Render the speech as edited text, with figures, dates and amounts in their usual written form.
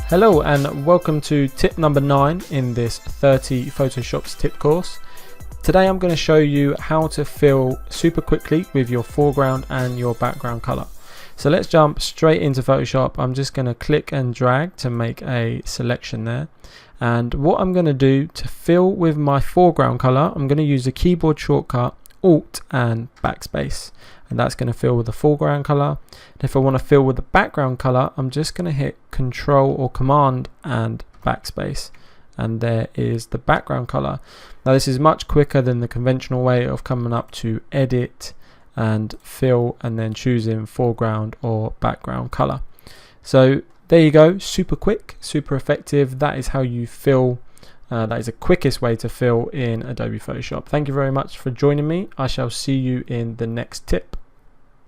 Hello and welcome to tip number 9 in this 30 Photoshop's tip course. Today I'm going to show you how to fill super quickly with your foreground and your background color. So let's jump straight into Photoshop. I'm just going to click and drag to make a selection there. And what I'm going to do to fill with my foreground color, I'm going to use the keyboard shortcut Alt and Backspace. And that's going to fill with the foreground color. And if I want to fill with the background color, I'm just going to hit Control or Command and Backspace. And there is the background color. Now this is much quicker than the conventional way of coming up to Edit and Fill and then choosing foreground or background color. So there you go, super quick, super effective. That is how you fill. That is the quickest way to fill in Adobe Photoshop. Thank you very much for joining me. I shall see you in the next tip.